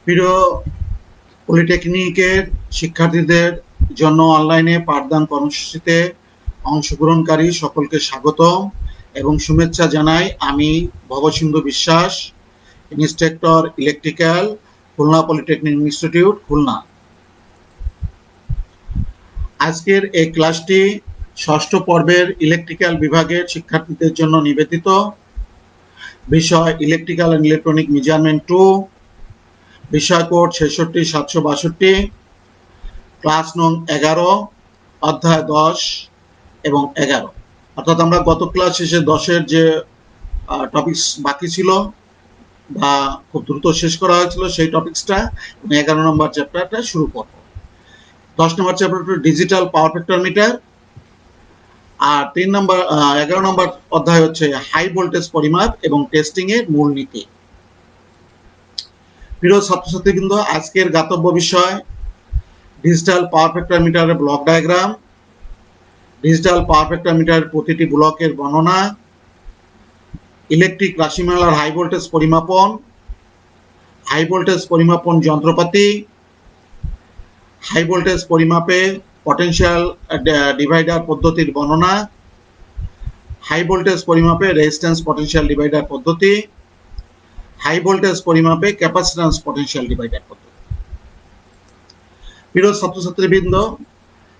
প্রিয় পলিটেকনিকের শিক্ষার্থীদের জন্য অনলাইনে পাঠদান কর্মসূচিতে অংশগ্রহণকারী সকলকে স্বাগতম এবং শুভেচ্ছা জানাই। আমি ভবসিন্ধু বিশ্বাস, instructor electrical, Khulna polytechnic institute, Khulna. আজকের এই ক্লাসটি ষষ্ঠ পর্বের ইলেকট্রিক্যাল বিভাগের শিক্ষার্থীদের জন্য নিবেদিত। বিষয় ইলেকট্রিক্যাল অ্যান্ড ইলেকট্রনিক মেজারমেন্ট 2, বিষয় কোড 66762, ক্লাস নং 11, অধ্যায় 10 এবং 11। অর্থাৎ আমরা গত ক্লাস শেষে 10-এর যে টপিকস বাকি ছিল বা খুব দ্রুত শেষ করা হয়েছিল সেই টপিক্সটা 11 নম্বর চ্যাপ্টারটা শুরু করব। 10 নম্বর চ্যাপ্টারটা ডিজিটাল পাওয়ার ফ্যাক্টর মিটার, আর 11 নম্বর অধ্যায় হচ্ছে হাই ভোল্টেজ পরিমাপ এবং টেস্টিং এর মূলনীতি। প্রিয় ছাত্রছাত্রীবৃন্দ, আজকের জ্ঞাতব্য বিষয় ডিজিটাল পাওয়ার ফ্যাক্টর মিটারের block diagram, digital power factor মিটারের প্রতিটি ব্লকের বর্ণনা, ইলেকট্রিক রাশিমালার হাই ভোল্টেজ পরিমাপন, হাই ভোল্টেজ পরিমাপন যন্ত্রপাতি, হাই ভোল্টেজ পরিমাপে পটেনশিয়াল ডিভাইডার পদ্ধতির বর্ণনা, হাই ভোল্টেজ পরিমাপে রেজিস্ট্যান্স পটেনশিয়াল ডিভাইডার পদ্ধতি, হাই ভোল্টেজ পরিমাপে ক্যাপাসিট্যান্স পটেনশিয়াল ডিভাইডার পদ্ধতি। প্রিয় ছাত্রছাত্রীবৃন্দ,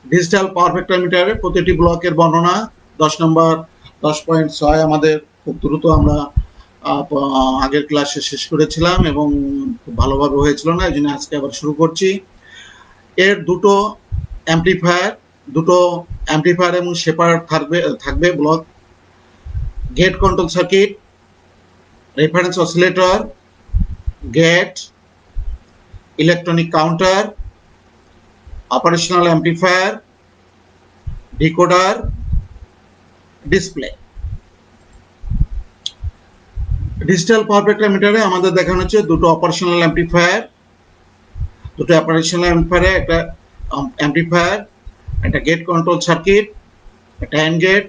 ডিজিটাল পাওয়ার ফ্যাক্টর মিটারের প্রতিটি ব্লকের বর্ণনা 10.6 আমাদের খুব দ্রুত আমরা আগের ক্লাসে শেষ করেছিলাম এবং খুব ভালোভাবে হয়েছিল না, এই জন্য আজকে আবার শুরু করছি। এর দুটো অ্যাম্পলিফায়ার এবং শেপার থাকবে block, gate control circuit, reference oscillator, gate, electronic counter, operational amplifier, decoder, display. Digital power factor মিটারে আমাদের দেখানো হচ্ছে দুটো অপারেশনাল অ্যাম্পলিফায়ার, একটা অ্যাম্পলিফায়ার, একটা গেট কন্ট্রোল সার্কিট, একটা and gate,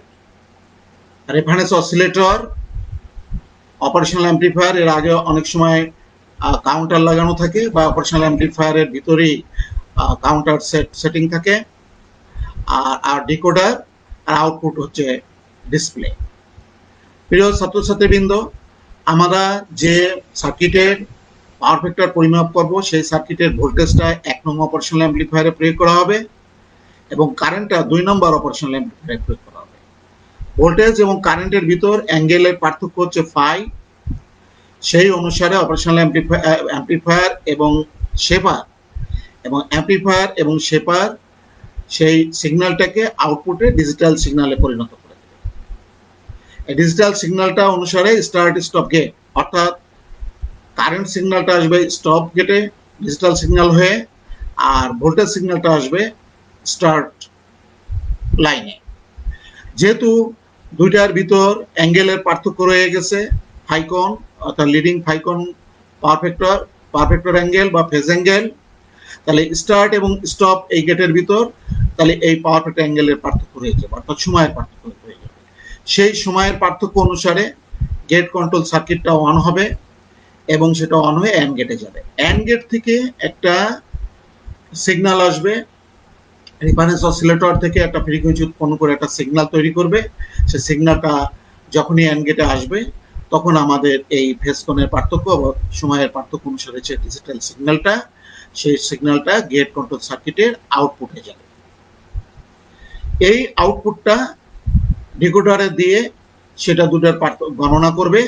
reference oscillator, operational amplifier. এর আগে অনেক সময় কাউন্টার লাগানো থাকে বা অপারেশনাল অ্যাম্পলিফায়ারের ভিতরেই কাউন্টার সেটিং থাকে, আর ডিকোডার, আর আউটপুট হচ্ছে ডিসপ্লে। প্রিয় ছাত্রছাত্রীবৃন্দ, আমরা যে সার্কিটের পাওয়ার ফ্যাক্টর পরিমাপ করব সেই সার্কিটের ভোল্টেজটা 1 নং অপারেশনাল অ্যাম্পলিফায়ারে প্রয়োগ করা হবে এবং কারেন্টটা 2 নম্বর অপারেশনাল অ্যাম্পলিফায়ারে প্রয়োগ করা হবে। ভোল্টেজ এবং কারেন্টের ভিতর অ্যাঙ্গেলের পার্থক্য হচ্ছে ফাই। সেই অনুসারে অপারেশনাল অ্যাম্পলিফায়ার এবং শেপার সেই সিগন্যালটাকে আউটপুটে ডিজিটাল সিগন্যালে পরিণত করে দেবে। এই ডিজিটাল সিগন্যালটা অনুসারে স্টার্ট স্টপ গেট, অর্থাৎ কারেন্ট সিগন্যালটা আসবে স্টপ গেটে ডিজিটাল সিগন্যাল হয়ে, আর ভোল্টেজ সিগন্যালটা আসবে স্টার্ট লাইনে। যেহেতু দুইটার ভিতর অ্যাঙ্গেলের পার্থক্য রয়ে গেছে, ফাইকন অর্থাৎ লিডিং ফাইকন পাওয়ার ফ্যাক্টর অ্যাঙ্গেল বা ফেজ অ্যাঙ্গেল, তাহলে স্টার্ট এবং স্টপ এই গেটের ভিতর তাহলে এই পাওয়ার ফ্যাক্টর অ্যাঙ্গেলের পার্থক্য রয়ে যাবে, অর্থাৎ সময়ের পার্থক্য হয়ে যাবে। সেই সময়ের পার্থক্য অনুসারে গেট কন্ট্রোল সার্কিটটা অন হবে এবং সেটা অন হয়ে অ্যান্ড গেটে যাবে। অ্যান্ড গেট থেকে একটা সিগন্যাল আসবে, রেফারেন্স অসিলেটর থেকে একটা ফ্রিকোয়েন্সি উৎপন্ন করে একটা সিগন্যাল তৈরি করবে। সেই সিগন্যালটা যখনই অ্যান্ড গেটে আসবে তখন আমাদের এই ফেজ কোণের পার্থক্য বা সময়ের পার্থক্য অনুসারে যে ডিজিটাল সিগন্যালটা, সেই সিগন্যালটা গেট কন্ট্রোল সার্কিটের আউটপুটে যাবে। এই আউটপুটটা ডিকোডারে দিয়ে সেটা দুটার গণনা করবে,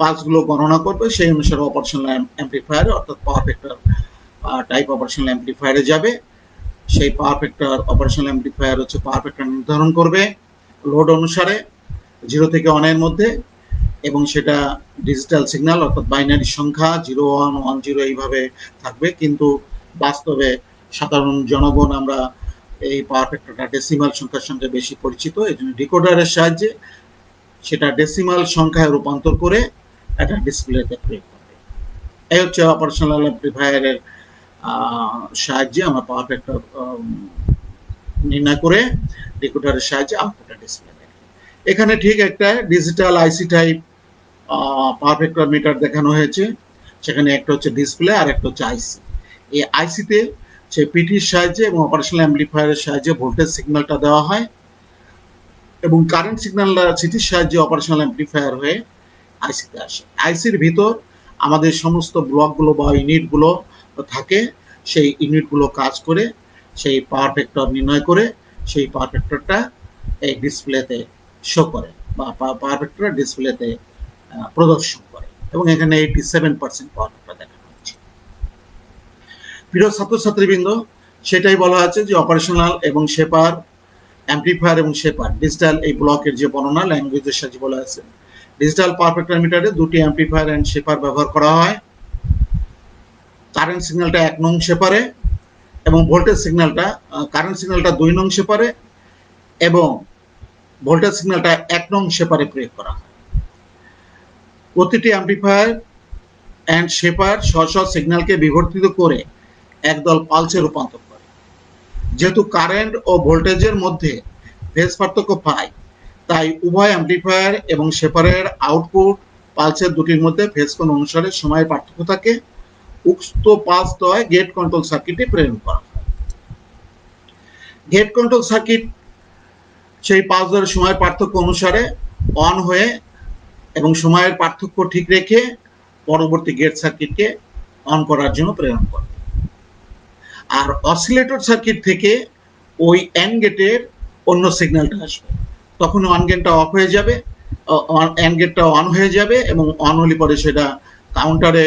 পালসগুলো গণনা করবে, সেই অনুসারে অপারেশনাল অ্যাম্পলিফায়ারে অর্থাৎ পাওয়ার ফ্যাক্টর টাইপ অপারেশনাল অ্যাম্পলিফায়ারে যাবে। সেই পাওয়ার ফ্যাক্টর অপারেশনাল অ্যাম্পলিফায়ার হচ্ছে পাওয়ার ফ্যাক্টর নির্ধারণ করবে লোড অনুসারে 0 থেকে 1 এর মধ্যে, এবং সেটা ডিজিটাল সিগন্যাল অর্থাৎ বাইনারি সংখ্যা 0 1 1 0 এইভাবে থাকবে। কিন্তু বাস্তবে সাধারণ জনগণ আমরা এই পাওয়ার ফ্যাক্টরটা ডেসিমাল সংখ্যার সঙ্গে বেশি পরিচিত, এই জন্য ডিকোডারের সাহায্যে সেটা ডেসিমাল সংখ্যায় রূপান্তর করে একটা ডিসপ্লেতে প্রয়োগ করবে। এই হচ্ছে অপারেশনাল অ্যাম্পলিফায়ারের সাহায্যে আমরা পাওয়ার ফ্যাক্টর নির্ণয় করে ডিকোডারের সাহায্যে আউটপুটটা ডিসপ্লে দেখি। এখানে ঠিক একটা ডিজিটাল আইসি টাইপ পাওয়ার ফ্যাক্টর মিটার দেখানো হয়েছে। সেখানে একটা হচ্ছে ডিসপ্লে আর একটা হচ্ছে আইসি। এই আইসিতে সেই পিটির সাহায্যে এবং অপারেশনাল অ্যাম্পলিফায়ারের সাহায্যে ভোল্টেজ সিগন্যালটা দেওয়া হয় এবং কারেন্ট সিগন্যালটা সিটির সাহায্যে অপারেশনাল অ্যাম্পলিফায়ার হয়ে আইসিতে আসে। আইসির ভিতর আমাদের সমস্ত ব্লকগুলো বা ইউনিটগুলো থাকে, সেই ইউনিটগুলো কাজ করে সেই পাওয়ার ফ্যাক্টর নির্ণয় করে সেই পাওয়ার ফ্যাক্টরটা এই ডিসপ্লেতে শো করে বা পাওয়ার ফ্যাক্টর ডিসপ্লেতে প্রদর্শন করে এবং এখানে 87% পাওয়ার ফ্যাক্টর দেখানো হচ্ছে। প্রিয় ছাত্রছাত্রীবৃন্দ, সেটাই বলা আছে যে অপারেশনাল এবং শেপার অ্যাম্পলিফায়ার এবং শেপার ডিজিটাল এই ব্লকের যে বর্ণনা ল্যাঙ্গুয়েজের সাহায্যে বলা আছে। ডিজিটাল পাওয়ার ফ্যাক্টর মিটারে দুটি অ্যাম্পলিফায়ার এন্ড শেপার ব্যবহার করা হয়। কারেন্ট সিগন্যালটা 1 নং শেপারে এবং ভোল্টেজ সিগন্যালটা কারেন্ট সিগন্যালটা 2 নং শেপারে এবং ভোল্টেজ সিগন্যালটা 1 নং শেপারে প্রয়োগ করা হয়। প্রতিটি অ্যাম্পলিফায়ার এন্ড শেপার স্ব সিগন্যালকে বিবর্তিত করে একদল পালসে রূপান্তর করে। যেহেতু কারেন্ট ও ভোল্টেজের মধ্যে ফেজ পার্থক্য পায়, তাই উভয় অ্যাম্পলিফায়ার এবং শেপারের আউটপুট পালসের দুটির মধ্যে ফেজ কোণ অনুসারে সময়ের পার্থক্য থাকে। উক্ত পালস দ্বয় গেট কন্ট্রোল সার্কিটে প্রেরণ করা হয়। গেট কন্ট্রোল সার্কিট সেই পালস দ্বয়ের সময়ের পার্থক্য অনুসারে অন হয়ে এবং সময়ের পার্থক্য ঠিক রেখে পরবর্তী গেট সার্কিটকে অন করার জন্য প্রেরণ করে। আর অসিলেটর সার্কিট থেকে ওই এন্ড গেটের অন্য সিগন্যালটা আসবে, তখন অন গেটটা অফ হয়ে যাবে, এন্ড গেটটা অন হয়ে যাবে এবং অন হলে পরে সেটা কাউন্টারে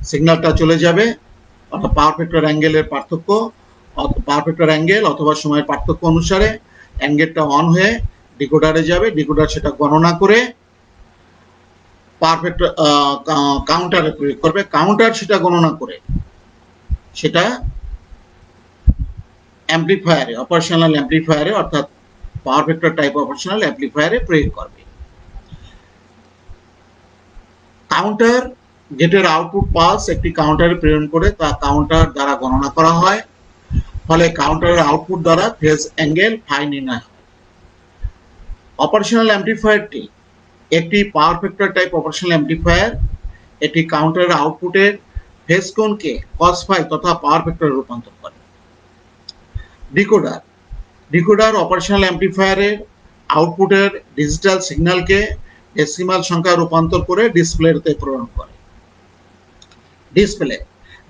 সিগন্যালটা চলে যাবে, অর্থাৎ পাওয়ার ফ্যাক্টর অ্যাঙ্গেলের পার্থক্য, পাওয়ার ফ্যাক্টর অ্যাঙ্গেল অথবা সময়ের পার্থক্য অনুসারে এন্ড গেটটা অন হয়ে ডিকোডারে যাবে, ডিকোডার সেটা গণনা করে পাওয়ার ফ্যাক্টর কাউন্টারে প্রয়োগ করবে, কাউন্টার সেটা গণনা করে সেটা অ্যাম্পলিফায়ারে অপারেশনাল অ্যাম্পলিফায়ারে অর্থাৎ পাওয়ার ফ্যাক্টর টাইপ অপারেশনাল অ্যাম্পলিফায়ারে প্রয়োগ করবে। কাউন্টার গেটের আউটপুট পালস একটি কাউন্টারে প্রেরণ করে তা কাউন্টার দ্বারা গণনা করা হয়, ফলে কাউন্টারের আউটপুট দ্বারা ফেজ অ্যাঙ্গেল ফাই নির্ণয় হয়। অপারেশনাল অ্যাম্পলিফায়ারটি একটি power factor type operational amplifier, এটি কাউন্টারের আউটপুটের ফেজ কোণকে কস ফাই তথা পাওয়ার ফ্যাক্টরে রূপান্তর করে। ডিকোডার ডিকোডার অপারেশনাল অ্যাম্পলিফায়ারের আউটপুটের ডিজিটাল সিগন্যালকে ডেসিমাল সংখ্যায় রূপান্তর করে ডিসপ্লেতে প্রেরণ করে।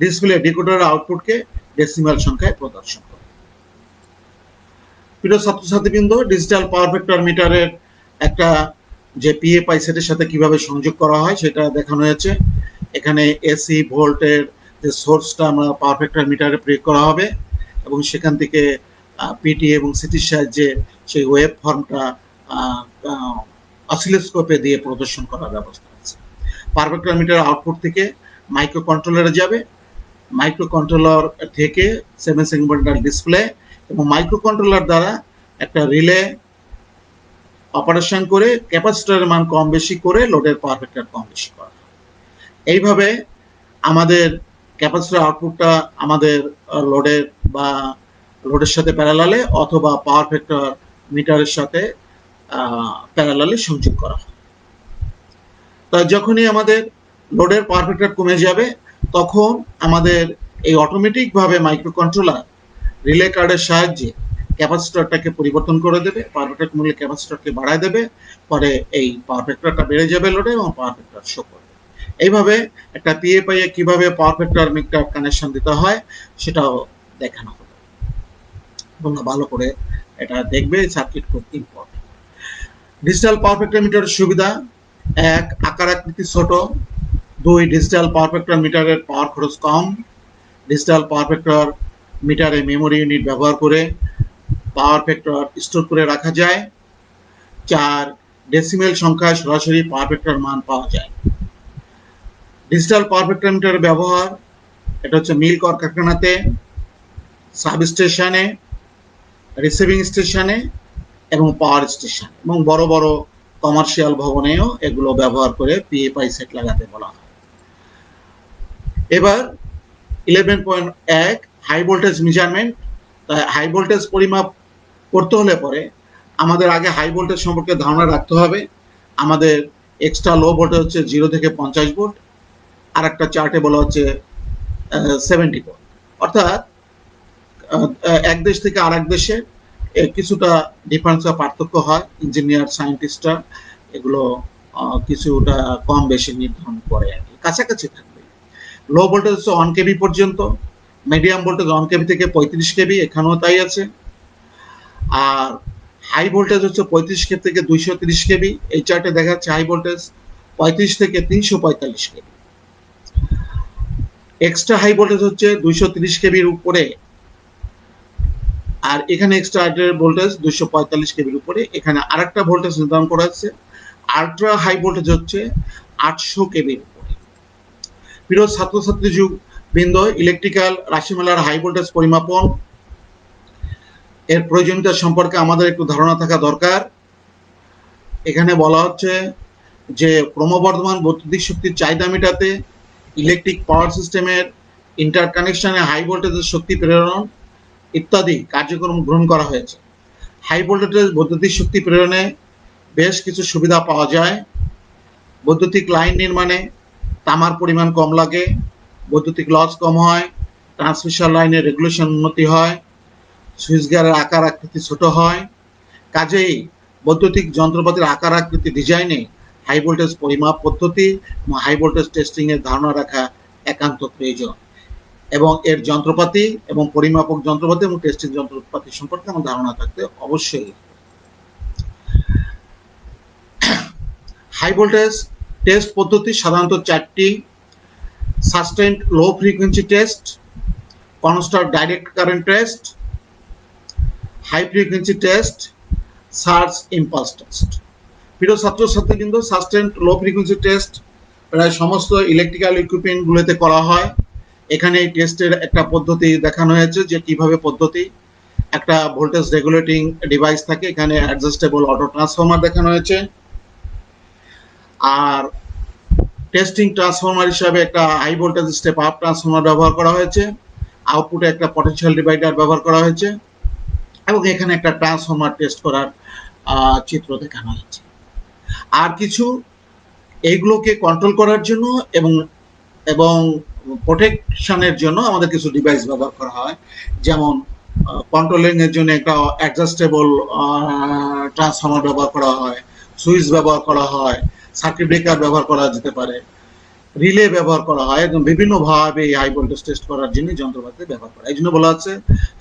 ডিসপ্লে ডিকোডারের আউটপুটকে ডেসিমাল সংখ্যায় প্রদর্শন করে। প্রিয় ছাত্রছাত্রীবৃন্দ, ডিজিটাল পাওয়ার ফ্যাক্টর মিটারের একটা যে পিএফআই সেটের সাথে কিভাবে সংযোগ করা হয় সেটা দেখানো হয়েছে। এখানে এসি ভোল্টের যে সোর্সটা আমরা পাওয়ার ফ্যাক্টর মিটারে প্রয়োগ করা হবে এবং সেখান থেকে পিটি এবং সিটির সাহায্যে সেই ওয়েভ ফর্মটা অসিলোস্কোপে দিয়ে প্রদর্শন করার ব্যবস্থা আছে। পাওয়ার ফ্যাক্টর মিটার আউটপুট থেকে মাইক্রো কন্ট্রোলারে যাবে, মাইক্রো কন্ট্রোলার থেকে 7 সেগমেন্টাল ডিসপ্লে এবং মাইক্রো কন্ট্রোলার দ্বারা একটা রিলে অপারেশন করে ক্যাপাসিটরের মান কম বেশি করে লোডের পাওয়ার ফ্যাক্টর কম বেশি করা হয়। এইভাবে আমাদের ক্যাপাসিটর আউটপুটটা আমাদের লোডের সাথে প্যারালালে অথবা পাওয়ার ফ্যাক্টর মিটারের সাথে প্যারালালে সংযোগ করা হয়। তা যখনই আমাদের লোডের পাওয়ার ফ্যাক্টর কমে যাবে তখন আমাদের এই অটোমেটিক ভাবে মাইক্রো কন্ট্রোলার রিলে কার্ডের সাহায্যে ক্যাপাসিটরটাকে পরিবর্তন করে দেবে, পাওয়ার ফ্যাক্টর কমলে ক্যাপাসিটরকে বাড়ায় দেবে, পরে এই পাওয়ার ফ্যাক্টরটা বেড়ে যাবে লোডে এবং পাওয়ার ফ্যাক্টর শো করবে। এইভাবে একটা পিএফআই এ কিভাবে পাওয়ার ফ্যাক্টর মিটার কানেকশন দিতে হয় সেটাও দেখানো হবে। তোমরা ভালো করে এটা দেখবে, সার্কিট খুব ইম্পর্টেন্ট। ডিজিটাল পাওয়ার ফ্যাক্টর মিটারের সুবিধা: 1 আকার আকৃতি ছোট, 2 ডিজিটাল পাওয়ার ফ্যাক্টর মিটারের পাওয়ার খরচ কম, ডিজিটাল পাওয়ার ফ্যাক্টর মিটারে মেমোরি ইউনিট ব্যবহার করে পাওয়ার ফ্যাক্টর স্টোর করে রাখা যায়, 4 ডেসিমেল সংখ্যায় সরাসরি পাওয়ার ফ্যাক্টর মান পাওয়া যায়। ডিজিটাল পাওয়ার ফ্যাক্টর মিটারের ব্যবহার এটা হচ্ছে মিল কারখানাতে, সাবস্টেশনে, রিসিভিং স্টেশনে এবং পাওয়ার স্টেশন এবং বড় বড় কমার্শিয়াল ভবনেও এগুলো ব্যবহার করে পিএফআই সেট লাগাতে বলা হয়। এবার 11.1 high voltage measurement. High voltage পরিমাপ করতে হলে পরে আমাদের আগে হাই ভোল্টেজ সম্পর্কে ধারণা রাখতে হবে। আমাদের এক্সট্রা লো ভোল্টেজ হচ্ছে 0 থেকে 50 ভোল্ট আর একটা চার্টে বলা হচ্ছে 70 ভোল্ট। অর্থাৎ এক দেশ থেকে আরেক দেশে কিছুটা ডিফারেন্স বা পার্থক্য হয়। ইঞ্জিনিয়ার সায়েন্টিস্টরা এগুলো কিছুটা কম বেশি নির্ধারণ করে আর কি, কাছাকাছি থাকবে। লো ভোল্টেজ হচ্ছে 1 কেভি পর্যন্ত, মিডিয়াম ভোল্টেজ 1 কেভি থেকে 35 কেভি, এখানেও তাই আছে। আর হাই ভোল্টেজ হচ্ছে 35 কেভি থেকে 230 কেভি। এই চার্টে দেখা যাচ্ছে হাই ভোল্টেজ 35 থেকে 345 কেভি। এক্সট্রা হাই ভোল্টেজ হচ্ছে 230 কেভির উপরে, আর এখানে এক্সট্রা ভোল্টেজ 245 কেভির উপরে। এখানে আরেকটা ভোল্টেজ নির্ধারণ করা হচ্ছে, আল্ট্রা হাই ভোল্টেজ হচ্ছে 800 কেভির উপরে। প্রিয় ছাত্রছাত্রী বৃন্দ, ইলেকট্রিক্যাল রাশিমালার হাই ভোল্টেজ পরিমাপন এর প্রয়োজনীয়তা সম্পর্কে আমাদের একটু ধারণা থাকা দরকার। এখানে বলা হচ্ছে যে ক্রমবর্ধমান বৈদ্যুতিক শক্তির চাহিদা মেটাতে ইলেকট্রিক পাওয়ার সিস্টেমের ইন্টারকানেকশনে হাই ভোল্টেজের শক্তি প্রেরণ ইত্যাদি কার্যক্রম গ্রহণ করা হয়েছে। হাই ভোল্টেজের বৈদ্যুতিক শক্তি প্রেরণে বেশ কিছু সুবিধা পাওয়া যায়। বৈদ্যুতিক লাইন নির্মাণে তামার পরিমাণ কম লাগে, বৈদ্যুতিক লস কম হয়, ট্রান্সমিশন লাইনের রেগুলেশন উন্নতি হয়, সুইচ গিয়ারের আকার আকৃতি ছোট হয়। কাজেই বৈদ্যুতিক যন্ত্রপাতির আকার আকৃতি ডিজাইনে হাই ভোল্টেজ পরিমাপ পদ্ধতি এবং হাই ভোল্টেজ টেস্টিং এর ধারণা রাখা একান্ত প্রয়োজন, এবং এর যন্ত্রপাতি এবং পরিমাপক যন্ত্রপাতি এবং টেস্টিং যন্ত্রপাতি সম্পর্কে আমার ধারণা থাকতে অবশ্যই। হাই ভোল্টেজ টেস্ট পদ্ধতি সাধারণত 4টি: sustained low frequency test, constant direct current test, high frequency test, surge impulse test. প্রিয় ছাত্রছাত্রীবৃন্দ, সাস্টেইনড লো ফ্রিকোয়েন্সি টেস্ট প্রায় সমস্ত ইলেকট্রিক্যাল ইকুইপমেন্ট গুলোতে করা হয়। এখানে এই টেস্টের একটা পদ্ধতি দেখানো হয়েছে যে কিভাবে পদ্ধতি। একটা ভোল্টেজ রেগুলেটিং ডিভাইস থাকে, এখানে অ্যাডজাস্টেবল অটো ট্রান্সফরমার দেখানো হয়েছে। আর টেস্টিং ট্রান্সফরমার হিসাবে একটা high voltage step up transformer ব্যবহার করা হয়েছে, আউটপুটে একটা পটেনশিয়াল ডিভাইডার ব্যবহার করা হয়েছে, এবং এখানে একটা ট্রান্সফরমার টেস্ট করার চিত্র দেখানো হয়েছে। আর কিছু এইগুলোকে কন্ট্রোল করার জন্য এবং প্রোটেকশনের জন্য আমাদের কিছু ডিভাইস ব্যবহার করা হয়, যেমন কন্ট্রোলিং এর জন্য একটা অ্যাডজাস্টেবল ট্রান্সফরমার ব্যবহার করা হয়, সুইচ ব্যবহার করা হয়, সার্কিট ব্রেকার ব্যবহার করা যেতে পারে, রিলে ব্যবহার করা হয়, এবং বিভিন্ন ভাবে এই হাই ভোল্টেজ টেস্ট করার জন্য যন্ত্রপাতি ব্যবহার করা। এই জন্য বলা হচ্ছে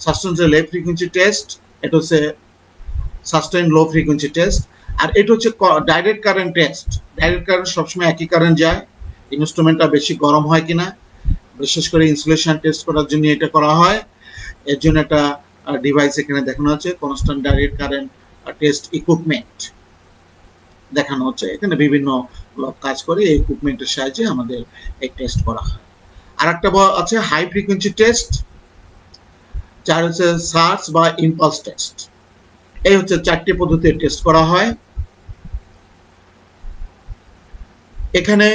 সাস্টেইনড লো ফ্রিকোয়েন্সি টেস্ট, এটা হচ্ছে সাস্টেইনড লো ফ্রিকোয়েন্সি টেস্ট। আর এটা হচ্ছে direct current test. Direct current সবসময় একই কারেন্ট যায়, ইনস্ট্রুমেন্টটা বেশি গরম হয় কিনা, বিশেষ করে ইনসুলেশন টেস্ট করার জন্য এটা করা হয়। এর জন্য একটা ডিভাইস এখানে দেখানো হচ্ছে, constant direct current test equipment দেখানো হচ্ছে। এখানে বিভিন্ন লোক কাজ করে, এই ইকুইপমেন্টের সাহায্যে আমাদের এই টেস্ট করা হয়। আর একটা আছে হাই ফ্রিকোয়েন্সি টেস্ট, যার হচ্ছে সার্জ বা ইম্পালস টেস্ট। এই হচ্ছে 4টি পদ্ধতিতে টেস্ট করা হয়। এখানে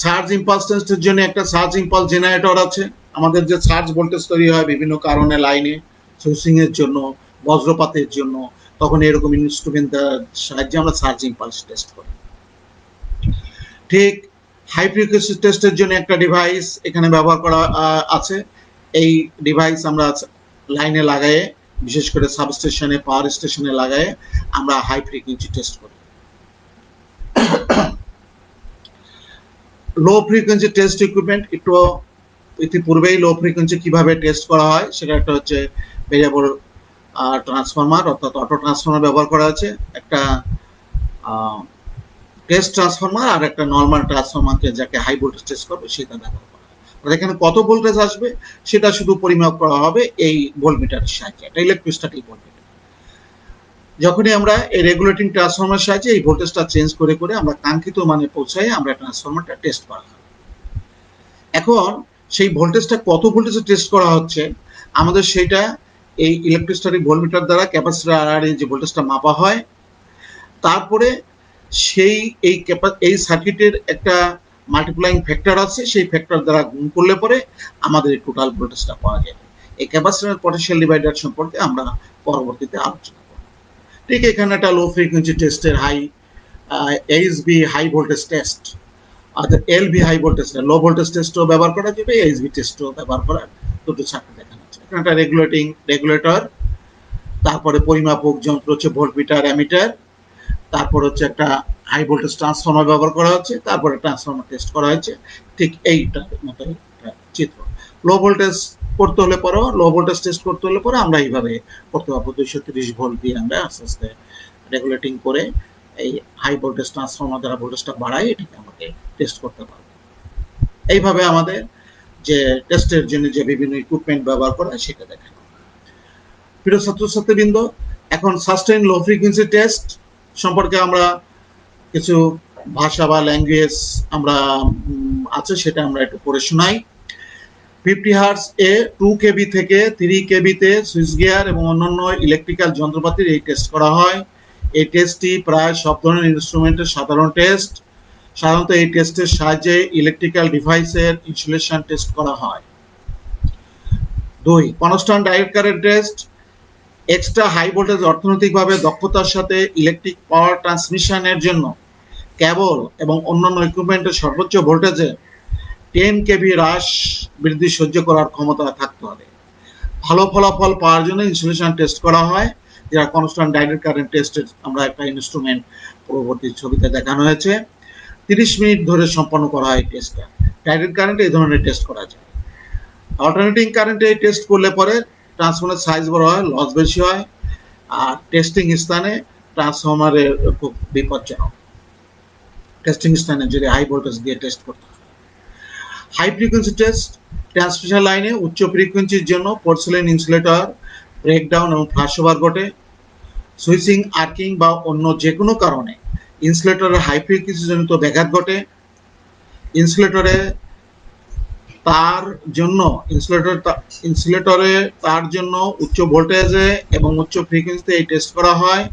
সার্জ ইম্পালস টেস্টের জন্য একটা সার্জ ইম্পালস জেনারেটর আছে। আমাদের যে সার্জ ভোল্টেজ তৈরি হয় বিভিন্ন কারণে লাইনে, সুইচিং এর জন্য, বজ্রপাতের জন্য, তখন এরকম ইনস্ট্রুমেন্টের সাহায্যে আমরা সার্জ ইম্পালস টেস্ট করি। ঠিক হাই ফ্রিকোয়েন্সি টেস্টের জন্য একটা ডিভাইস এখানে ব্যবহার করা আছে। এই ডিভাইস আমরা লাইনে লাগায়ে, বিশেষ করে সাবস্টেশনে, পাওয়ার স্টেশনে লাগায়ে আমরা হাই ফ্রিকোয়েন্সি টেস্ট করি। লো ফ্রিকোয়েন্সি টেস্ট ইকুইপমেন্ট, একটু ইতিপূর্বেই লো ফ্রিকোয়েন্সি কিভাবে টেস্ট করা হয় সেটা একটা হচ্ছে ভেরিয়েবল ট্রান্সফরমার অর্থাৎ অটো ট্রান্সফরমার ব্যবহার করা আছে, একটা টেস্ট ট্রান্সফরমার আর একটা নর্মাল ট্রান্সফরমারকে যাকে হাই ভোল্টেজ টেস্ট করবে সেটা ব্যবহার করা হয়। এখানে কত ভোল্টেজ আসবে সেটা শুধু পরিমাপ করা হবে এই ভোল্টমিটারের সাহায্যে, এটা ইলেকট্রোস্ট্যাটিক ভোল্টমিটার। যখনই আমরা এই রেগুলেটিং ট্রান্সফরমার সাহায্যে এই ভোল্টেজটা চেঞ্জ করে করে আমরা কাঙ্ক্ষিত মানে পৌঁছাই আমরা ট্রান্সফরমারটা টেস্ট করা হয়। এখন সেই ভোল্টেজটা কত ভোল্টেজে টেস্ট করা হচ্ছে আমাদের সেটা এই ইলেকট্রোস্ট্যাটিক ভোল্টমিটার দ্বারা ক্যাপাসিটর আর যে ভোল্টেজটা মাপা হয়, তারপরে সেই এই সার্কিটের একটা মাল্টিপ্লাইং ফ্যাক্টর আছে, সেই ফ্যাক্টর দ্বারা গুণ করলে পরে আমাদের টোটাল ভোল্টেজটা পাওয়া যাবে। এই ক্যাপাসিটর পটেনশিয়াল ডিভাইডার সম্পর্কে আমরা পরবর্তীতে আলোচনা করব। ঠিক এখানে একটা লো ফ্রিকোয়েন্সি টেস্টের এইচবি হাই ভোল্টেজ টেস্ট আর LV high voltage low voltage টেস্টও ব্যবহার করা যাবে, এইচভি টেস্টও ব্যবহার করার দুটো সার্কিট দেখানো হচ্ছে। এখানে একটা রেগুলেটর, তারপরে পরিমাপক যন্ত্র হচ্ছে ভোল্টমিটার, অ্যামিটার, তারপর হচ্ছে একটা হাই ভোল্টেজ ট্রান্সফর্মার ব্যবহার করা হচ্ছে, তারপরে ট্রান্সফর্মার টেস্ট করা হয়েছে। ঠিক এইটার মতোই চিত্র। লো ভোল্টেজ করতে হলে পরে, লো ভোল্টেজ টেস্ট করতে হলে পরে আমরা এইভাবে করতে পারবো, 230 ভোল্ট দিয়ে আমরা আস্তে আস্তে রেগুলেটিং করে এই হাই ভোল্টেজ ট্রান্সফর্মার দ্বারা ভোল্টেজটা বাড়াই এটাকে আমাকে টেস্ট করতে পারবো। এইভাবে আমাদের যে টেস্টের জন্য যে বিভিন্ন ইকুইপমেন্ট ব্যবহার করা সেটা দেখানো। প্রিয় ছাত্রছাত্রীবৃন্দ, এখন সাস্টেইন লো ফ্রিকোয়েন্সি টেস্ট সম্পর্কে আমরা কিছু ভাষা বা ল্যাঙ্গুয়েজ আমরা আছে সেটা আমরা একটু পড়ে শোনাই। 50 হার্টজ এ 2 কেবি থেকে 3 কেবিতে সুইচ গিয়ার এবং অন্যান্য ইলেকট্রিক্যাল যন্ত্রপাতির এই টেস্ট করা হয়। এই টেস্টটি প্রায় সব ধরনের ইনস্ট্রুমেন্টের সাধারণ টেস্ট। সাধারণত এই টেস্টের সাহায্যে ইলেকট্রিক্যাল ডিভাইসের ইনসুলেশন টেস্ট করা হয়। 2 constant direct current test. Extra high voltage অর্থনৈতিকভাবে দক্ষতার সাথে ইলেকট্রিক পাওয়ার ট্রান্সমিশনের জন্য কেবল এবং অন্যান্য ইকুইপমেন্টের সর্বোচ্চ ভোল্টেজে 10 কেবি হ্রাস বৃদ্ধি সহ্য করার ক্ষমতা থাকতে হবে। ভালো ফলাফল পাওয়ার জন্য ইনসুলেশন টেস্ট করা হয়, যেটা কনস্ট্যান্ট ডাইরেক্ট কারেন্ট টেস্টের আমরা একটা ইনস্ট্রুমেন্ট পরবর্তী ছবিতে দেখানো হয়েছে। 30 মিনিট ধরে সম্পন্ন করা হয় এই টেস্টটা। ডাইরেক্ট কারেন্টে এই ধরনের টেস্ট করা যায়। অল্টারনেটিং কারেন্টে এই টেস্ট করলে পরে ট্রান্সফর্মারের সাইজ বড় হয়, লস বেশি হয়, আর টেস্টিং স্থানে ট্রান্সফর্মারের খুব বিপজ্জনক। টেস্টিং স্থানে যদি হাই ভোল্টেজ দিয়ে টেস্ট করতে হয়। High frequency test. ট্রান্সমিশন লাইনে উচ্চ ফ্রিকোয়েন্সির জন্য পোর্সেলেন ইনসুলেটর ব্রেকডাউন এবং ফ্লাশ ওভার ঘটে। সুইচিং, আর্কিং বা অন্য যে কোনো কারণে ইনসুলেটরের হাই ফ্রিকোয়েন্সি জনিত ব্যাঘাত ঘটে। ইনসুলেটরে তার জন্য উচ্চ ভোল্টেজে এবং উচ্চ ফ্রিকোয়েন্সিতে এই টেস্ট করা হয়।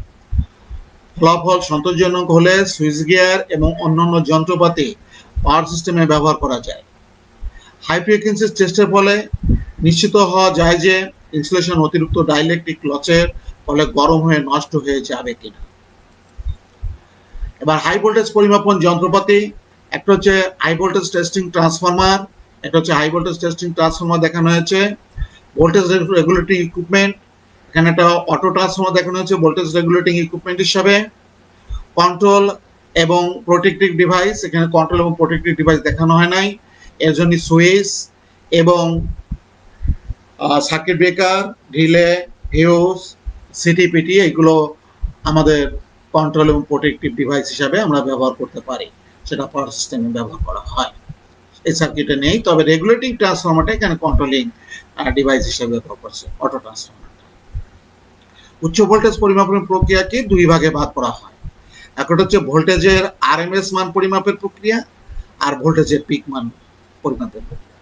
ফলাফল সন্তোষজনক হলে সুইচ গিয়ার এবং অন্যান্য যন্ত্রপাতি পাওয়ার সিস্টেমে ব্যবহার করা যায়। হাই ফ্রিকোয়েন্সি টেস্টের ফলে নিশ্চিত হওয়া যায় যে ইনসুলেশন অতিরিক্ত ডাইলেকট্রিক লসের ফলে গরম হয়ে নষ্ট হয়ে যাবে কিনা। এবার হাই ভোল্টেজ পরিমাপন যন্ত্রপাতি। একটা হচ্ছে হাই ভোল্টেজ টেস্টিং ট্রান্সফর্মার, এটা হচ্ছে হাই ভোল্টেজ টেস্টিং ট্রান্সফর্মার দেখানো হয়েছে। ভোল্টেজ রেগুলেটিং ইকুইপমেন্ট, এখানে একটা অটো ট্রান্সফর্মার দেখানো হয়েছে ভোল্টেজ রেগুলেটিং ইকুইপমেন্ট হিসাবে। কন্ট্রোল এবং প্রোটেক্টিভ ডিভাইস, এখানে কন্ট্রোল এবং প্রোটেক্টিভ ডিভাইস দেখানো হয় নাই, এর জন্য সুইচ এবং সার্কিট ব্রেকার, রিলে, হিউজ, সিটিপিটি এগুলো আমাদের কন্ট্রোল এবং প্রোটেক্টিভ ডিভাইস হিসাবে আমরা ব্যবহার করতে পারি, সেটা পাওয়ার সিস্টেমে ব্যবহার করা হয়। এই সার্কিটে নেই, তবে রেগুলেটিং ট্রান্সফর্মারটা এখানে কন্ট্রোলিং ডিভাইস হিসেবে ব্যবহার করছে অটো ট্রান্সফর্মারটা। উচ্চ ভোল্টেজ পরিমাপের প্রক্রিয়াকে দুই ভাগে ভাগ করা হয়। একটা হচ্ছে ভোল্টেজের আরএমএস মান পরিমাপের প্রক্রিয়া আর ভোল্টেজের পিক মান পরিমাপের প্রক্রিয়া।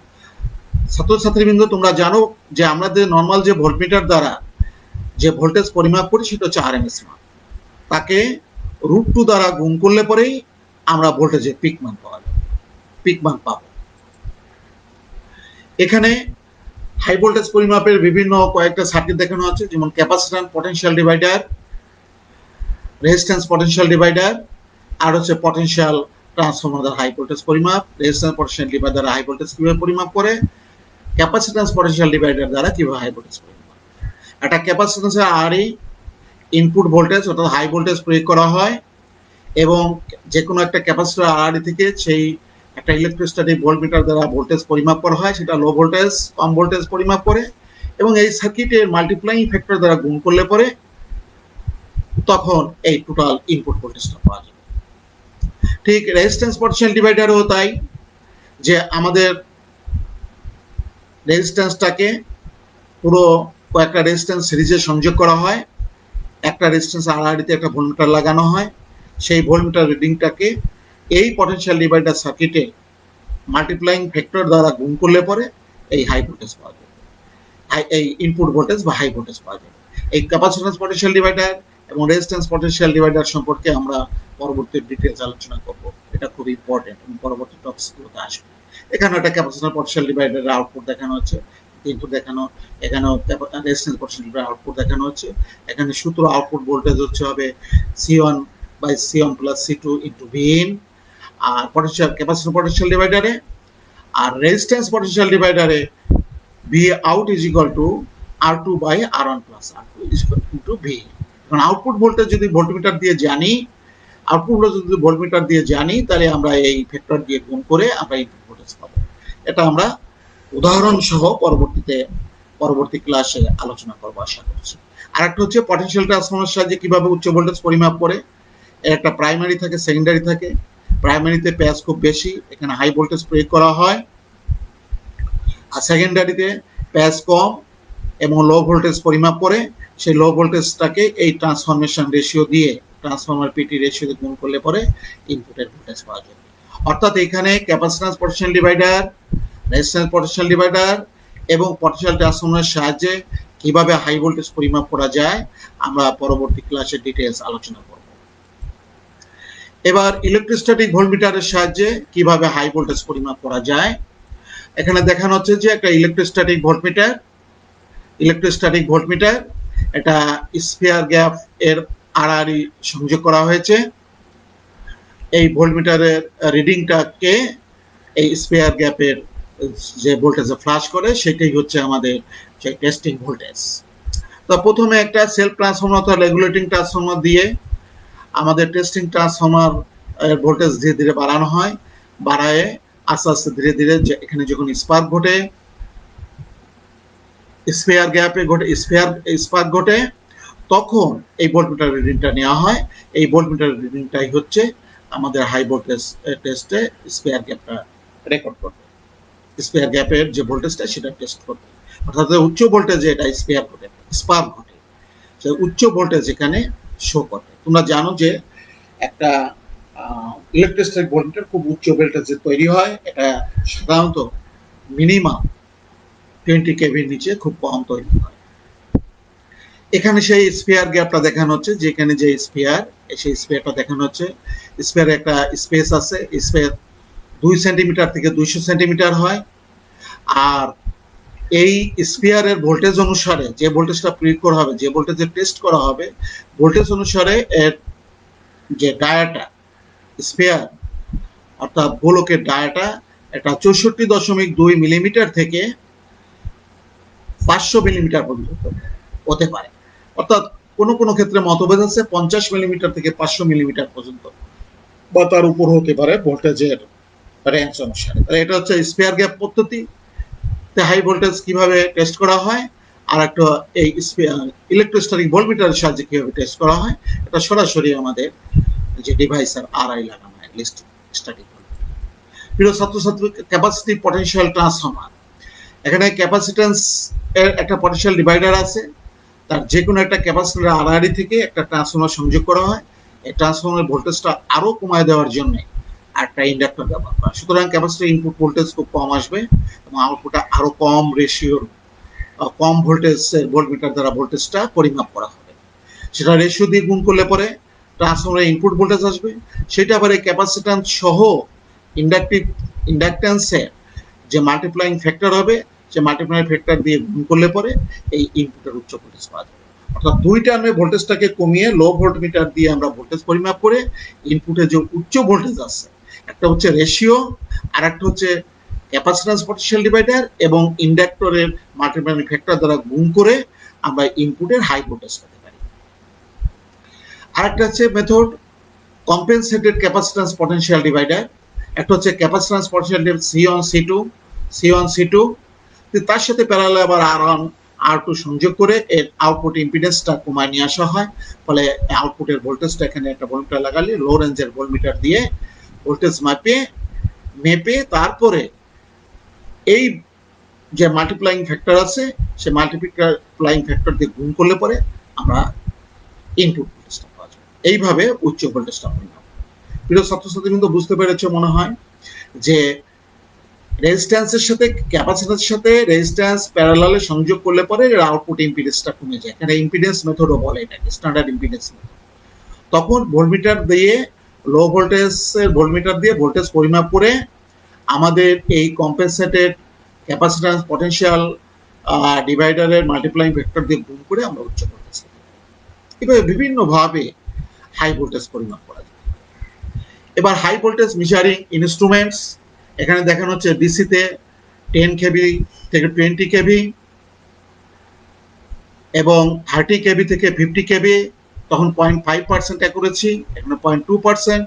ছাত্রছাত্রীবৃন্দ, তোমরা জানো যে আমাদের নর্মাল যে ভোল্টমিটার দ্বারা যে ভোল্টেজ পরিমাপ করি সেটা হচ্ছে আরএমএস মান। তাকে √2 দ্বারা গুণ করলে পরেই আমরা ভোল্টেজের পিক মান পাবো। এখানে হাই ভোল্টেজ পরিমাপের বিভিন্ন কয়েকটা সার্কিট দেখানো আছে, যেমন capacitance potential divider, resistance potential divider, আর হচ্ছে পটেনশিয়াল ট্রান্সফর্মার দ্বারা হাই ভোল্টেজ পরিমাপ, রেজিস্ট্যান্স পটেনশিয়াল ডিভাইডার দ্বারা হাই ভোল্টেজ কিভাবে পরিমাপ করে, ক্যাপাসিট্যান্স পটেনশিয়াল ডিভাইডার দ্বারা কিভাবে হাই ভোল্টেজ পরিমাপ করে। একটা ক্যাপাসিট্যান্সের আরই ইনপুট ভোল্টেজ অর্থাৎ হাই ভোল্টেজ প্রয়োগ করা হয় এবং যে কোনো একটা ক্যাপাসিটর আরই থেকে সেই একটা ইলেকট্রোস্ট্যাটিক ভোল্টমিটার দ্বারা ভোল্টেজ পরিমাপ করা হয়, সেটা লো ভোল্টেজ কম ভোল্টেজ পরিমাপ করে এবং এই সার্কিটের মাল্টিপ্লাইং ফ্যাক্টর দ্বারা গুণ করলে পরে তখন এই টোটাল ইনপুট ভোল্টেজটা পাওয়া যাবে। ঠিক রেজিস্ট্যান্স পটেনশিয়াল ডিভাইডারও তাই, যে আমাদের রেজিস্ট্যান্সটাকে পুরো কয়েকটা রেজিস্ট্যান্স সিরিজে সংযোগ করা হয়, একটা রেজিস্ট্যান্স আরআরডিতে একটা ভোল্টমিটার লাগানো হয়, সেই ভোল্টমিটার রিডিংটাকে এই পটেনশিয়াল ডিভাইডার সার্কিটে মাল্টিপ্লাইং ফ্যাক্টর দ্বারা গুণ করলে পরে এই হাই ভোল্টেজ পাওয়া যাবে, এই ইনপুট ভোল্টেজ বা হাই ভোল্টেজ পাওয়া যাবে। এই ক্যাপাসিট্যান্স পটেনশিয়াল ডিভাইডার এবং রেজিস্ট্যান্স পটেনশিয়াল ডিভাইডার সম্পর্কে আমরা পরবর্তী ডিটেইলস আলোচনা করব, এটা খুব ইম্পর্টেন্ট এবং পরবর্তী টপিকগুলোতে আসবে। এখানে একটা ক্যাপাসিট্যান্স পটেনশিয়াল ডিভাইডারের আউটপুট দেখানো হচ্ছে, ইনপুট দেখানো, এখানেও রেজিস্ট্যান্স পটেনশিয়াল ডিভাইডার আউটপুট দেখানো হচ্ছে। এখানে সূত্র আউটপুট ভোল্টেজ হচ্ছে হবে C1/C1 + C2 × Vin, আর পটেনশিয়াল ক্যাপাসিটর পটেনশিয়াল ডিভাইডারে, আর রেজিস্ট্যান্স পটেনশিয়াল ডিভাইডারে V out is equal to R2 by R1 plus R2 is equal to V. কারণ আউটপুট ভোল্টেজ যদি ভোল্টমিটার দিয়ে জানি, আউটপুট ভোল্টেজ যদি ভোল্টমিটার দিয়ে জানি, তাহলে আমরা এই ফ্যাক্টর দিয়ে গুণ করে আমরা ইনপুট ভোল্টেজ পাবো। এটা আমরা উদাহরণ সহ পরবর্তী ক্লাসে আলোচনা করবো আশা করছি। আর একটা হচ্ছে পটেনশিয়াল ট্রান্সফর্মারের সাহায্যে কিভাবে উচ্চ ভোল্টেজ পরিমাপ করে। এর একটা প্রাইমারি থাকে, সেকেন্ডারি থাকে। প্রাইমারিতে প্যাচ খুব বেশি, এখানে হাই ভোল্টেজ প্রয়োগ করা হয়। আর সেকেন্ডারিতে প্যাচ কম এবং লো ভোল্টেজ পরিমাপ করে সেই লো ভোল্টেজটাকে এই ট্রান্সফরমেশন রেশিও দিয়ে, ট্রান্সফরমার পিটি রেশিও দিয়ে গুণ করলে পরে ইনপুটের ভোল্টেজ পাওয়া যাবে। অর্থাৎ এখানে capacitance potential divider, resistance potential divider এবং পটেনশিয়াল ট্রান্সফরমারের সাহায্যে কিভাবে হাই ভোল্টেজ পরিমাপ করা যায় আমরা পরবর্তী ক্লাসে ডিটেইলস আলোচনা করব। এবার ইলেকট্রোস্ট্যাটিক ভোল্টমিটারের সাহায্যে কিভাবে হাই ভোল্টেজ পরিমাপ করা যায়। এখানে দেখানো হচ্ছে যে একটা ইলেকট্রোস্ট্যাটিক ভোল্টমিটার, এটা স্ফিয়ার গ্যাপ এর আড়াআড়ি সংযোগ করা হয়েছে। এই ভোল্টমিটারের রিডিংটাকে এই স্ফিয়ার গ্যাপের যে ভোল্টেজে ফ্লাশ করে সেটাই হচ্ছে আমাদের যে টেস্টিং ভোল্টেজ। তো প্রথমে একটা সেলফ ট্রান্সফর্মার অথবা রেগুলেটিং ট্রান্সফর্মার দিয়ে আমাদের টেস্টিং ট্রান্সফর্মার ভোল্টেজ ধীরে ধীরে বাড়ানো হয়। বাড়ায় আস্তে আস্তে ধীরে ধীরে এখানে যখন স্পার্ক ঘটে, স্পার্ক ঘটে, তখন এই ভোল্টমিটার রিডিংটা নেওয়া হয়। এই ভোল্টমিটার রিডিংটাই হচ্ছে আমাদের হাই ভোল্টেজ টেস্টে স্পেয়ার গ্যাপটা রেকর্ড করবে। স্পেয়ার গ্যাপের যে ভোল্টেজটা সেটা টেস্ট করবে। অর্থাৎ উচ্চ ভোল্টেজে এটা স্পার্ক ঘটে, উচ্চ ভোল্টেজ এখানে শো করে। তোমরা জানো যে একটা ইলেকট্রোস্ট্যাটিক ভোল্টমিটার খুব উচ্চ ভোল্টেজে তৈরি হয়। এটা সাধারণত মিনিমাম 20 কেভির নিচে খুব কম তৈরি হয়। এখানে সেই স্পেয়ার গ্যাপটা দেখানো হচ্ছে, যেখানে যে সেই স্পেয়ারটা দেখানো হচ্ছে। স্পেয়ারে একটা স্পেস আছে, স্পেয়ার 2 সেন্টিমিটার থেকে 200 সেন্টিমিটার হয়। আর এই স্পেয়ারের ভোল্টেজ অনুসারে যে ভোল্টেজটা প্রয়োগ করা হবে, যে ভোল্টেজে টেস্ট করা হবে, ভোল্টেজ অনুসারে এর যে ডায়াটা স্পেয়ার অর্থাৎ গোলকের ডায়াটা এটা 64.2 মিলিমিটার থেকে 500 মিলিমিটার পর্যন্ত হতে পারে। অর্থাৎ কোনো কোনো ক্ষেত্রে মতভেদ আছে 50 মিলিমিটার থেকে 500 মিলিমিটার পর্যন্ত বা তার উপর হতে পারে ভোল্টেজের রেঞ্জ অনুসারে। তাহলে এটা হচ্ছে স্পেয়ার গ্যাপ পদ্ধতি। হাই ভোল্টেজ কিভাবে টেস্ট করা হয়, আর একটা এই ইলেকট্রোস্ট্যাটিক ভোল্টমিটারের সাহায্যে কিভাবে টেস্ট করা হয়, এটা সরাসরি আমাদের যে ডিভাইস আর আরআই লাগানো হয় ইলেকট্রোস্ট্যাটিক ভোল্টমিটার। প্রিয় ছাত্রছাত্রী, ক্যাপাসিটিভ পটেনশিয়াল ট্রান্সফর্মার, এখানে ক্যাপাসিট্যান্স এর একটা পটেনশিয়াল ডিভাইডার আছে। তার যে কোনো একটা ক্যাপাসিটর আড়াআড়ি থেকে একটা ট্রান্সফর্মার সংযোগ করা হয়। এই ট্রান্সফর্মারের ভোল্টেজটা আরো কমায় দেওয়ার জন্য একটা ইন্ডাক্টর ব্যবহার করা। সুতরাং ক্যাপাসিটর ইনপুট ভোল্টেজ খুব কম আসবে এবং আউটপুটটা আরো কম রেশিওর কম ভোল্টেজের ভোল্টমিটার দ্বারা ভোল্টেজটা পরিমাপ করা হবে। সেটা রেশিও দিয়ে গুণ করলে পরে ট্রান্সফর্মারের ইনপুট ভোল্টেজ আসবে। সেটা আবার এই ক্যাপাসিট্যান্স সহ ইন্ডাকট্যান্সের যে মাল্টিপ্লাইং ফ্যাক্টর হবে, সে মাল্টিপ্লাইং ফ্যাক্টর দিয়ে গুণ করলে পরে এই ইনপুটের উচ্চ ভোল্টেজ পাওয়া যাবে। অর্থাৎ দুই টার্মে ভোল্টেজটাকে কমিয়ে লো ভোল্টমিটার দিয়ে আমরা ভোল্টেজ পরিমাপ করে ইনপুটে যে উচ্চ ভোল্টেজ আছে, একটা হচ্ছে রেশিও, আর একটা হচ্ছে ক্যাপাসিট্যান্স পটেনশিয়াল ডিভাইডার এবং ইন্ডাক্টরের মাল্টিপ্লাইং ফ্যাক্টর দ্বারা গুণ করে আমরা ইনপুটের হাই ভোল্টেজ পেতে পারি। আরেকটা হচ্ছে method compensated capacitance potential divider. একটা হচ্ছে capacitance potential divider C1 C2, তার সাথে প্যারালাল আবার R1 R2 সংযোগ করে এর আউটপুট ইম্পিডেন্সটা কমায় নিয়ে আসা হয়। ফলে আউটপুটের ভোল্টেজটা এখানে একটা ভোল্টমিটার লাগালে লো রেঞ্জের ভোল্টমিটার দিয়ে ভোল্টেজ মেপে তারপরে এই যে মাল্টিপ্লাইং ফ্যাক্টর আছে সে মাল্টিপ্লাইং ফ্যাক্টর দিয়ে গুণ করলে পরে আমরা ইনপুট ভোল্টেজটা পাওয়া যায়। এইভাবে উচ্চ ভোল্টেজটা পরিমাপ। প্রিয় ছাত্রছাত্রী কিন্তু বুঝতে পেরেছে মনে হয় যে রেজিস্ট্যান্সের সাথে ক্যাপাসিট্যান্সের সাথে রেজিস্ট্যান্স প্যারালালে সংযোগ করলে পরে এর আউটপুট ইম্পিডেন্সটা কমে যায়। এখানে ইম্পিডেন্স মেথডও বলে, এটাকে স্ট্যান্ডার্ড ইম্পিডেন্স মেথড। তখন ভোল্টমিটার দিয়ে লো ভোল্টেজের ভোল্টমিটার দিয়ে ভোল্টেজ পরিমাপ করে আমাদের এই কম্পেনসেটেড ক্যাপাসিট্যান্স পটেনশিয়াল ডিভাইডারের মাল্টিপ্লাইং ভেক্টর দিয়ে গুণ করে আমরা উচ্চ ভোল্টেজ পেতে পারি। এভাবে বিভিন্নভাবে হাই ভোল্টেজ পরিমাপ করা যায়। এবার হাই ভোল্টেজ মেজারিং ইনস্ট্রুমেন্টস, এখানে দেখানো হচ্ছে ডিসিতে 10 কেভি থেকে 20 কেভি এবং 30 কেভি থেকে 50 কেভি, তখন 0.5% অ্যাকুরেসি, এখানে 0.2%,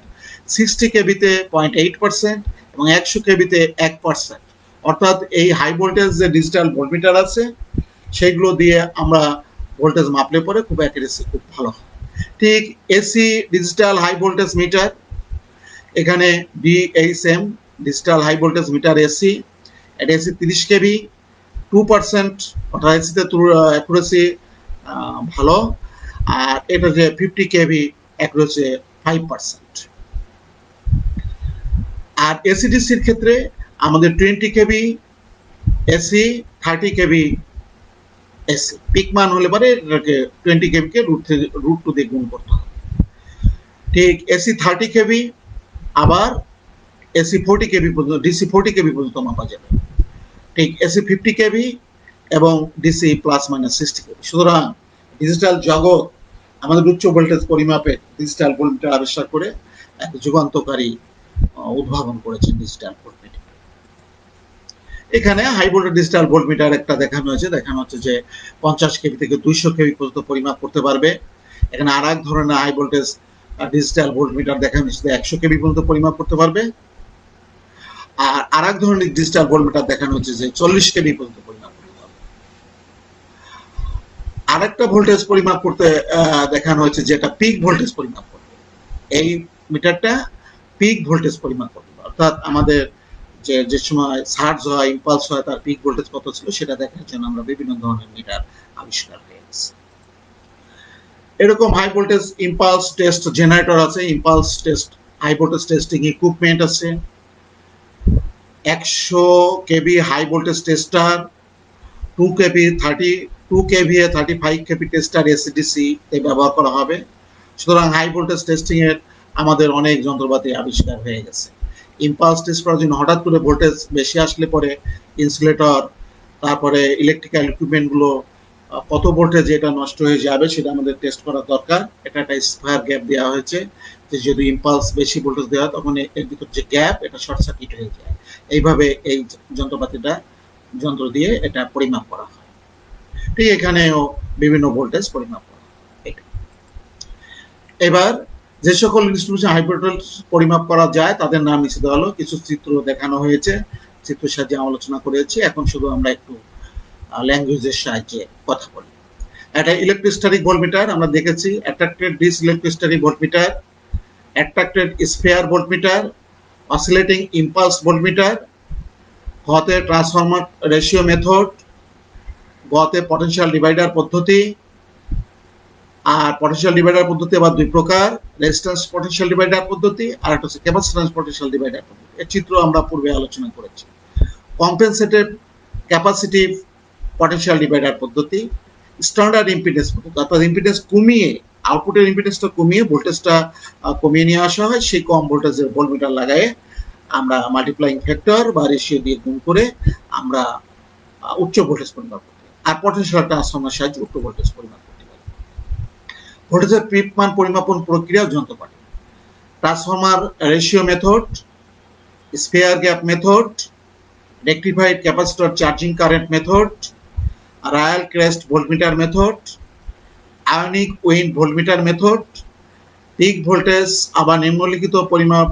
60 কেভিতে 0.8% এবং 100 কেভিতে 1%। অর্থাৎ এই হাই ভোল্টেজ যে ডিজিটাল ভোল্টমিটার আছে সেইগুলো দিয়ে আমরা ভোল্টেজ মাপলে পরে খুব অ্যাকুরেসি খুব ভালো হয়। ঠিক AC digital high voltage meter, এখানে DHM digital high voltage meter AC, এটা এসি 30 কেভি, 2%, অর্থাৎ এসিতে অ্যাকুরেসি ভালো, আর এটা যে 50 কেভি অ্যাকুরেসি 5%। আর এসিডিসির ক্ষেত্রে আমাদের 20 KV AC, 30 KV AC, peak মান হলে পরে এটাকে 20 কেভিকে √2 দিয়ে গুণ করতে হবে। ঠিক এসি 30 কেভি আবার এসি 40 কেভি পর্যন্ত, ডিসি 40 কেভি পর্যন্ত মাপা যাবে। ঠিক এসি 50 কেভি এবং ডিসি +-60 কেভি। সুতরাং ডিজিটাল জগৎ আমাদের উচ্চ ভোল্টেজ পরিমাপে ডিজিটাল ভোল্টমিটার আবিষ্কার করে এক যুগান্তকারী উদ্ভাবন করেছেন ডিজিটাল ভোল্টমিটার। এখানে হাই ভোল্টেজ ডিজিটাল ভোল্টমিটার একটা দেখানো হচ্ছে যে 50 কেভি থেকে 200 কেভি পর্যন্ত পরিমাপ করতে পারবে। এখানে আর এক ধরনের হাই ভোল্টেজ ডিজিটাল ভোল্টমিটার দেখানো হচ্ছে 100 কেভি পর্যন্ত পরিমাপ করতে পারবে। আর আরেক ধরনের ডিজিটাল ভোল্টমিটার দেখানো হচ্ছে যে 40 কেভি পর্যন্ত পরিমাপ করতে পারবে। আরেকটা ভোল্টেজ পরিমাপ করতে দেখানো হচ্ছে যেটা পিক ভোল্টেজ পরিমাপ করবে। এই মিটারটা পিক ভোল্টেজ পরিমাপ করবে, অর্থাৎ আমাদের যে সময় সার্জ হয়, ইম্পালস হয়, তার পিক ভোল্টেজ কত ছিল সেটা দেখার জন্য আমরা বিভিন্ন ধরনের মিটার আবিষ্কার করেছি। এরকম high voltage impulse test generator আছে, impulse test high voltage testing equipment আছে, 100 KV high voltage tester, 2 KV 35 KV tester AC DC তে ব্যবহার করা হবে। সুতরাং হাই ভোল্টেজ টেস্টিং এর আমাদের অনেক যন্ত্রপাতি আবিষ্কার হয়ে গেছে। ইম্পালস টেস্ট করার জন্য হঠাৎ করে ভোল্টেজ বেশি আসলে পরে ইনসুলেটর, তারপরে ইলেকট্রিক্যাল ইকুইপমেন্ট গুলো কত ভোল্টেজ এটা নষ্ট হয়ে যাবে সেটা আমাদের টেস্ট করা দরকার। এটা একটা স্কয়ার গ্যাপ দেওয়া হয়েছে যে যদি ইম্পালস বেশি ভোল্টেজ দেওয়া হয় তখন এর ভিতর যে গ্যাপ এটা শর্ট সার্কিট হয়ে যায়। এইভাবে এই যন্ত্র দিয়ে এটা পরিমাপ করা হয়। ঠিক এখানেও বিভিন্ন ভোল্টেজ পরিমাপ করা হয়। এবার যে সকল ইনস্ট্রুমেন্ট হাই ভোল্টেজ পরিমাপ করা যায় তাদের নাম নিচে দেওয়া হলো, কিছু চিত্র দেখানো হয়েছে, চিত্রের সাহায্যে আলোচনা করেছি। এখন শুধু আমরা একটু ল্যাঙ্গুয়েজের সাহায্যে কথা বলি। একটা ইলেকট্রোস্ট্যাটিক ভোল্টমিটার আমরা দেখেছি, attracted disc electrostatic voltmeter, attracted sphere voltmeter, oscillating impulse voltmeter, ঘতে ট্রান্সফরমার রেশিও মেথড, ঘতে পটেনশিয়াল ডিভাইডার পদ্ধতি। আর পটেনশিয়াল ডিভাইডার পদ্ধতি আবার দুই প্রকার, রেজিস্ট্যান্স পটেনশিয়াল ডিভাইডার পদ্ধতি আর একটা হচ্ছে ক্যাপাসিট্যান্স পটেনশিয়াল ডিভাইডার পদ্ধতি। এর চিত্র আমরা পূর্বে আলোচনা করেছি। কম্পেনসেটেড ক্যাপাসিটিভ পটেনশিয়াল ডিভাইডার পদ্ধতি, স্ট্যান্ডার্ড ইম্পিডেন্স পদ্ধতি, অর্থাৎ ইম্পিডেন্স কমিয়ে, আউটপুটের ইম্পিডেন্সটা কমিয়ে ভোল্টেজটা কমিয়ে নিয়ে আসা হয়, সেই কম ভোল্টেজের ভোল্টমিটার লাগায়ে আমরা মাল্টিপ্লাইং ফ্যাক্টর বা রেশিও দিয়ে গুণ করে আমরা উচ্চ ভোল্টেজ পরিমাপ করতে পারি। আর পটেনশিয়াল ট্রান্সফর্মার সাহায্যে উচ্চ ভোল্টেজ পরিমাপ করতে পারি। ভোল্টেজের পিক মান পরিমাপন প্রক্রিয়া যন্ত্রপাতি, transformer ratio method, sphere gap method, rectified capacitor charging current method, Ryall crest voltmeter method, ionic wind voltmeter method, peak voltage আবার নিম্নলিখিত পরিমাপ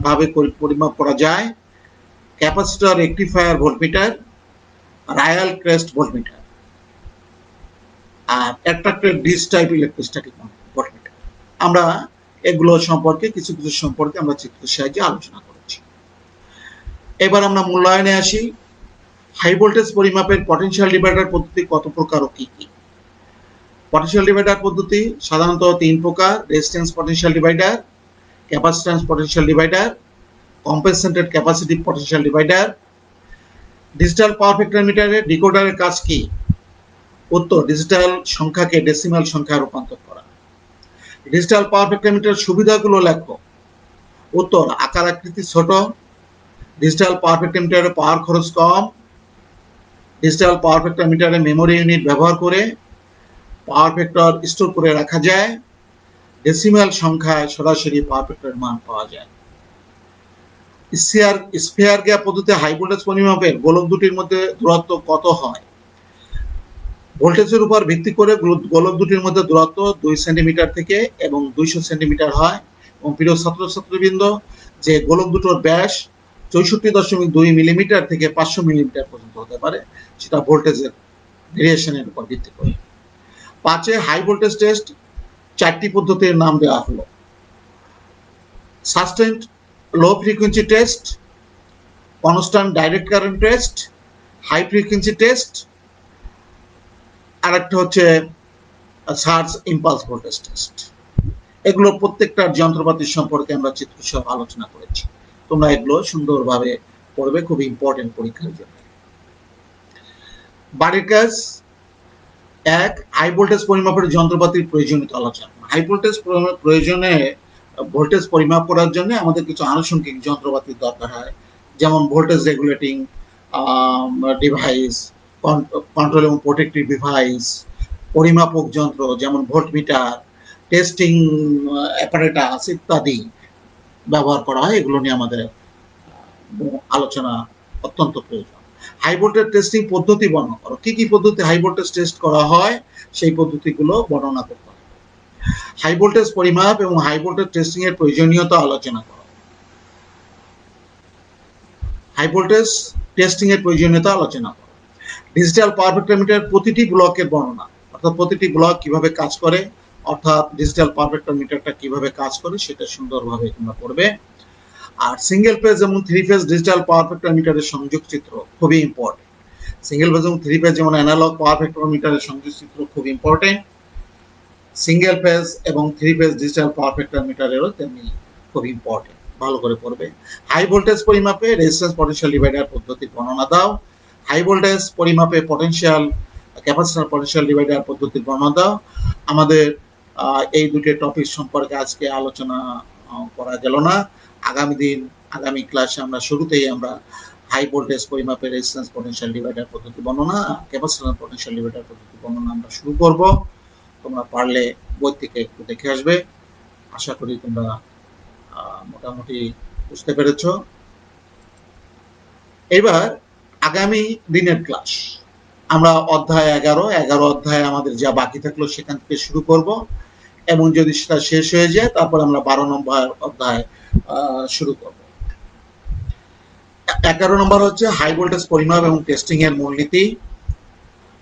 ভাবে পরিমাপ করা যায়, capacitor rectifier voltmeter, Ryall crest voltmeter, আর attracted disc type electrostatic voltmeter. আমরা এগুলো সম্পর্কে কিছু সম্পর্কে আমরা চিত্রের সাহায্যে আলোচনা করেছি। এবার আমরা মূল্যায়নে আসি। হাই ভোল্টেজ পরিমাপের পটেনশিয়াল ডিভাইডার পদ্ধতি কত প্রকার ও কি কি? পটেনশিয়াল ডিভাইডার পদ্ধতি সাধারণত 3 প্রকার, resistance potential divider, capacitance potential divider, compensated capacitive potential divider. Digital power factor মিটারের ডিকোডারের কাজ কি? উত্তর, ডিজিটাল সংখ্যাকে ডেসিমাল সংখ্যায় রূপান্তর করা। ডিজিটাল পাওয়ার ফ্যাক্টর মিটারের সুবিধাগুলো লেখো। উত্তর, আকার আকৃতি ছোট, ডিজিটাল পাওয়ার ফ্যাক্টর মিটারে পাওয়ার খরচ কম, ডিজিটাল পাওয়ার ফ্যাক্টর মিটারে মেমোরি ইউনিট ব্যবহার করে পাওয়ার ফ্যাক্টর স্টোর করে রাখা যায়, ডেসিমাল সংখ্যায় সরাসরি পাওয়ার ফ্যাক্টরের মান পাওয়া যায়। স্ফিয়ার গ্যাপ পদ্ধতিতে হাই ভোল্টেজ পরিমাপের গোলক দুটির মধ্যে দূরত্ব কত হয়? ভোল্টেজের উপর ভিত্তি করে গোলক দুটির মধ্যে দূরত্ব 2 সেন্টিমিটার থেকে এবং 200 সেন্টিমিটার হয়। এবং প্রিয় ছাত্রছাত্রীবৃন্দ, যে গোলক দুটোর ব্যাস 64.2 মিলিমিটার থেকে 500 মিলিমিটার পর্যন্ত হতে পারে, সেটা ভোল্টেজের ভেরিয়েশনের উপর ভিত্তি করে। 5 হাই ভোল্টেজ টেস্ট 4টি পদ্ধতির নাম দেওয়া হলো: sustained low frequency test, constant direct current test, high frequency test, আর একটা হচ্ছে সার্জ ইম্পালস ভোল্টেজ টেস্ট। এগুলো প্রত্যেকটার যন্ত্রপাতি সম্পর্কে আমরা চিত্র সহ আলোচনা করেছি। তোমরা এগুলো সুন্দরভাবে পড়বে, খুব ইম্পর্টেন্ট পরীক্ষার জন্য। বাড়ির কাজ 1, হাই ভোল্টেজ পরিমাপের যন্ত্রপাতির প্রয়োজনীয়তা আলোচনা। হাই ভোল্টেজ প্রয়োজনে ভোল্টেজ পরিমাপ করার জন্য আমাদের কিছু আনুষঙ্গিক যন্ত্রপাতির দরকার হয়, যেমন ভোল্টেজ রেগুলেটিং ডিভাইস, কন্ট্রোল এবং প্রোটেক্টিভ ডিভাইস, পরিমাপক যন্ত্র যেমন ভোল্টমিটার, টেস্টিং অ্যাপারেটাস ইত্যাদি ব্যবহার করা হয়। এগুলো নিয়ে আমাদের আলোচনা অত্যন্ত প্রয়োজন। হাই ভোল্টেজ টেস্টিং পদ্ধতি বর্ণনা করো। কি কি পদ্ধতি হাই ভোল্টেজ টেস্ট করা হয় সেই পদ্ধতিগুলো বর্ণনা করতে হবে। হাই ভোল্টেজ পরিমাপ এবং হাই ভোল্টেজ টেস্টিং এর প্রয়োজনীয়তা আলোচনা করো। হাই ভোল্টেজ টেস্টিং এর প্রয়োজনীয়তা আলোচনা করো। ডিজিটাল পাওয়ার ফ্যাক্টর মিটার প্রতিটি ব্লকের বর্ণনা, অর্থাৎ প্রতিটি ব্লক কিভাবে কাজ করে, অর্থাৎ ডিজিটাল পাওয়ার ফ্যাক্টর মিটারটা কিভাবে কাজ করে সেটা সুন্দরভাবে তোমরা পড়বে। আর সিঙ্গেল ফেজ এবং 3 ফেজ ডিজিটাল পাওয়ার ফ্যাক্টর মিটারের সংযোগ চিত্র খুবই ইম্পর্টেন্ট। সিঙ্গেল ফেজ এবং 3 ফেজ যেমন অ্যানালগ পাওয়ার ফ্যাক্টর মিটারের সংযোগ চিত্র খুব ইম্পর্টেন্ট, সিঙ্গেল ফেজ এবং 3 ফেজ ডিজিটাল পাওয়ার ফ্যাক্টর মিটারেরও তেমনি খুব ইম্পর্টেন্ট, ভালো করে পড়বে। হাই ভোল্টেজ পরিমাপে রেজিস্ট্যান্স পটেনশিয়াল ডিভাইডার পদ্ধতির বর্ণনা দাও। হাই ভোল্টেজ পরিমাপে পটেনশিয়াল ক্যাপাসিটর পটেনশিয়াল ডিভাইডার পদ্ধতির বর্ণনা দাও। আমাদের এই দুটো টপিক সম্পর্কে আজকে আলোচনা করা গেল না। আগামী ক্লাসে আমরা শুরুতেই আমরা হাই ভোল্টেজ পরিমাপের রেজিস্ট্যান্স পটেনশিয়াল ডিভাইডার পদ্ধতি বর্ণনা, ক্যাপাসিটর পটেনশিয়াল ডিভাইডার পদ্ধতি বর্ণনা আমরা শুরু করব। তোমরা পারলে বই থেকে একটু দেখে আসবে। আশা করি তোমরা মোটামুটি বুঝতে পেরেছো। এবার আগামী দিনের ক্লাস আমরা অধ্যায় 11 অধ্যায় আমাদের যা বাকি থাকলো সেখান থেকে শুরু করব, এবং যদি সেটা শেষ হয়ে যায় তারপর আমরা 12 নম্বর অধ্যায় শুরু করব। 11 নম্বর হচ্ছে হাই ভোল্টেজ পরিমাপ এবং টেস্টিং এর মূলনীতি,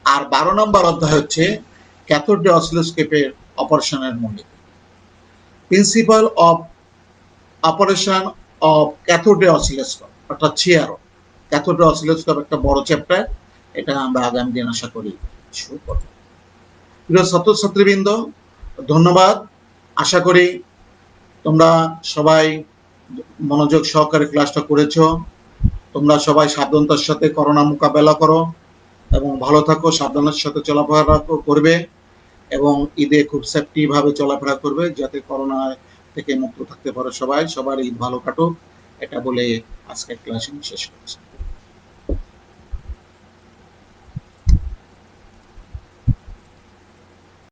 আর 12 নম্বর অধ্যায় হচ্ছে ক্যাথোড রে অসিলোস্কোপের অপারেশনের মূলনীতি। Principal of operation of cathode ray oscilloscope, অর্থাৎ CRO। ক্যাথোড রে অসিলোস্কোপ একটা বড় চ্যাপ্টার, এটা আমরা আগামী দিন আশা করি শুরু করব। প্রিয় ছাত্রছাত্রীবৃন্দ, ধন্যবাদ। আশা করি তোমরা সবাই মনোযোগ সহকারে ক্লাসটা করেছো। তোমরা সবাই সাবধানতার সাথে করোনা মোকাবেলা করো এবং ভালো থাকো, সাবধানের সাথে চলাফেরা করবে এবং ঈদে খুব সেফটি ভাবে চলাফেরা করবে যাতে করোনা থেকে মুক্ত থাকতে পারো। সবার ঈদ ভালো কাটুক, এটা বলে আজকের ক্লাস আমি শেষ করছি।